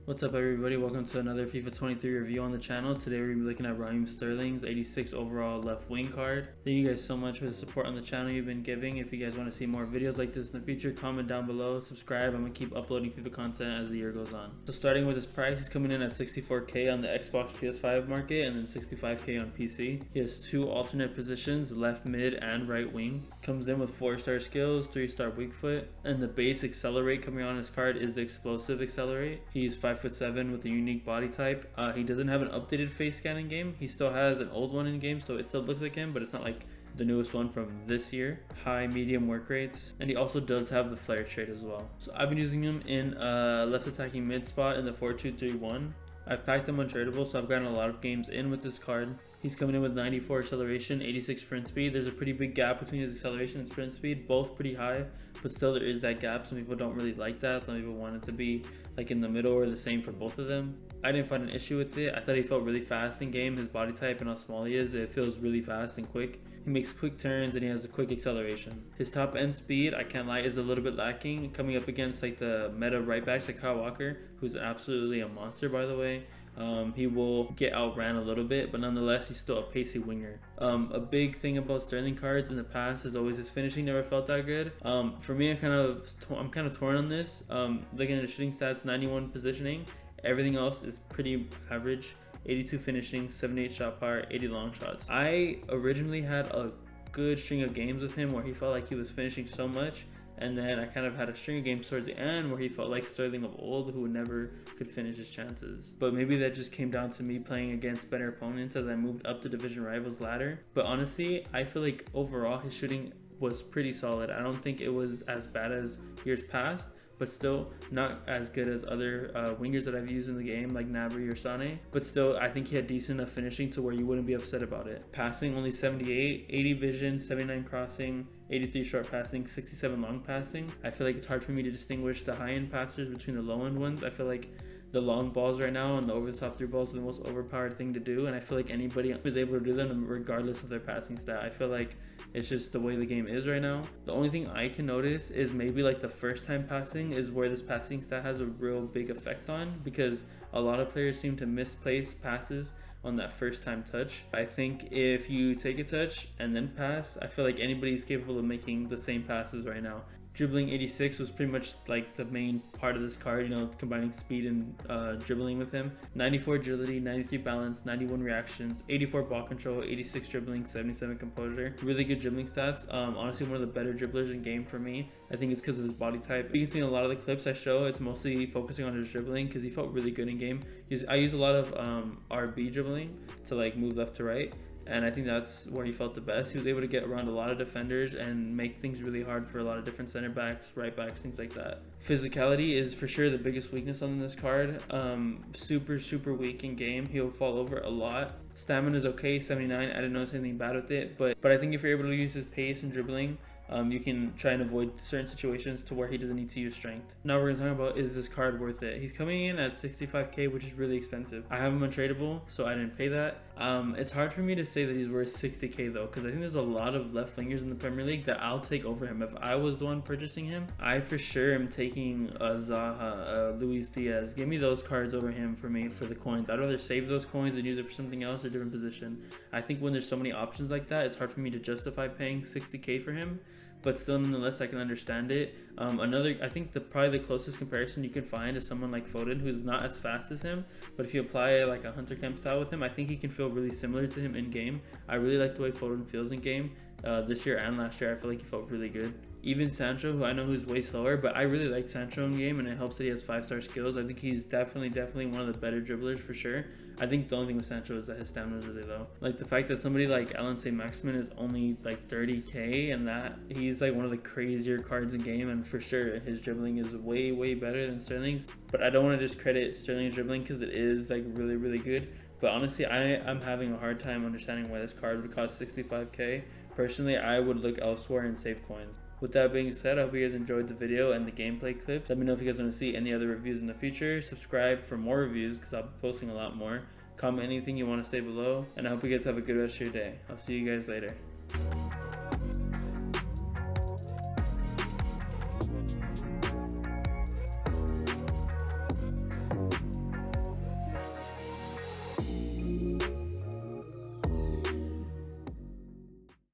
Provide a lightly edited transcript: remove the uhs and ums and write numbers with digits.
What's up everybody, welcome to another FIFA 23 review on the channel. Today we're going to be looking at Raheem Sterling's 86 overall left wing card. Thank you guys so much for the support on the channel you've been giving. If you guys want to see more videos like this in the future, comment down below, subscribe. I'm going to keep uploading FIFA content as the year goes on. So starting with his price, he's coming in at 64k on the Xbox PS5 market and then 65k on PC. He has two alternate positions, left mid and right wing. Comes in with 4-star skills, 3-star weak foot, and the base accelerate coming on his card is the explosive accelerate. He's 5'7" with a unique body type. He doesn't have an updated face scan in game. He still has an old one in game, so it still looks like him, but it's not like the newest one from this year. High medium work rates, and he also does have the flare trait as well. So I've been using him in left attacking mid spot in the 4-2-3-1. I've packed him untradeable, so I've gotten a lot of games in with this card. He's coming in with 94 acceleration, 86 sprint speed. There's a pretty big gap between his acceleration and sprint speed, both pretty high, but still there is that gap. Some people don't really like that. Some people want it to be like in the middle or the same for both of them. I didn't find an issue with it. I thought he felt really fast in game. His body type and how small he is, it feels really fast and quick. He makes quick turns and he has a quick acceleration. His top end speed, I can't lie, is a little bit lacking. Coming up against like the meta right backs like Kyle Walker, who's absolutely a monster by the way. He will get outran a little bit, but nonetheless he's still a pacey winger. A big thing about Sterling cards in the past is always his finishing never felt that good. For me, I'm kind of torn on this. Looking at the shooting stats, 91 positioning, everything else is pretty average. 82 finishing, 78 shot power, 80 long shots. I originally had a good string of games with him where he felt like he was finishing so much, and then I kind of had a string of games towards the end where he felt like Sterling of old, who never could finish his chances. But maybe that just came down to me playing against better opponents as I moved up the division rivals ladder. But honestly, I feel like overall his shooting was pretty solid. I don't think it was as bad as years past, but still not as good as other wingers that I've used in the game like Nabry or Sane. But still, I think he had decent enough finishing to where you wouldn't be upset about it. Passing, only 78, 80 vision, 79 crossing, 83 short passing, 67 long passing. I feel like it's hard for me to distinguish the high-end passers between the low-end ones. I feel like the long balls right now and the over-the-top through balls are the most overpowered thing to do, and I feel like anybody is able to do them regardless of their passing stat. I feel like it's just the way the game is right now. The only thing I can notice is maybe like the first time passing is where this passing stat has a real big effect on, because a lot of players seem to misplace passes on that first time touch. I think if you take a touch and then pass, I feel like anybody's capable of making the same passes right now. Dribbling 86 was pretty much like the main part of this card, you know, combining speed and dribbling with him. 94 agility, 93 balance, 91 reactions, 84 ball control, 86 dribbling, 77 composure. Really good dribbling stats. Honestly, one of the better dribblers in game for me. I think it's because of his body type. You can see in a lot of the clips I show, it's mostly focusing on his dribbling because he felt really good in game. I use a lot of RB dribbling to like move left to right, and I think that's where he felt the best. He was able to get around a lot of defenders and make things really hard for a lot of different center backs, right backs, things like that. Physicality is for sure the biggest weakness on this card. Super weak in game. He'll fall over a lot. Stamina is okay, 79. I didn't notice anything bad with it, but I think if you're able to use his pace and dribbling, you can try and avoid certain situations to where he doesn't need to use strength. Now we're going to talk about, is this card worth it? He's coming in at 65k, which is really expensive. I have him untradeable, so I didn't pay that. It's hard for me to say that he's worth 60k though, because I think there's a lot of left wingers in the Premier League that I'll take over him. If I was the one purchasing him, I for sure am taking Zaha, Luis Diaz. Give me those cards over him for me for the coins. I'd rather save those coins and use it for something else or a different position. I think when there's so many options like that, it's hard for me to justify paying 60k for him. But still, nonetheless, I can understand it. I think probably the closest comparison you can find is someone like Foden, who's not as fast as him. But if you apply like a Hunter Kemp style with him, I think he can feel really similar to him in game. I really like the way Foden feels in game. This year and last year, I feel like he felt really good. Even Sancho, who I know who's way slower, but I really like Sancho in game, and it helps that he has 5-star skills. I think he's definitely one of the better dribblers for sure. I think the only thing with Sancho is that his stamina is really low. Like the fact that somebody like Alan Saint-Maximin is only like 30k, and that he's like one of the crazier cards in game, and for sure his dribbling is way better than Sterling's. But I don't want to discredit Sterling's dribbling because it is like really good. But honestly, I'm having a hard time understanding why this card would cost 65k. Personally, I would look elsewhere and save coins. With that being said, I hope you guys enjoyed the video and the gameplay clips. Let me know if you guys want to see any other reviews in the future. Subscribe for more reviews because I'll be posting a lot more. Comment anything you want to say below. And I hope you guys have a good rest of your day. I'll see you guys later.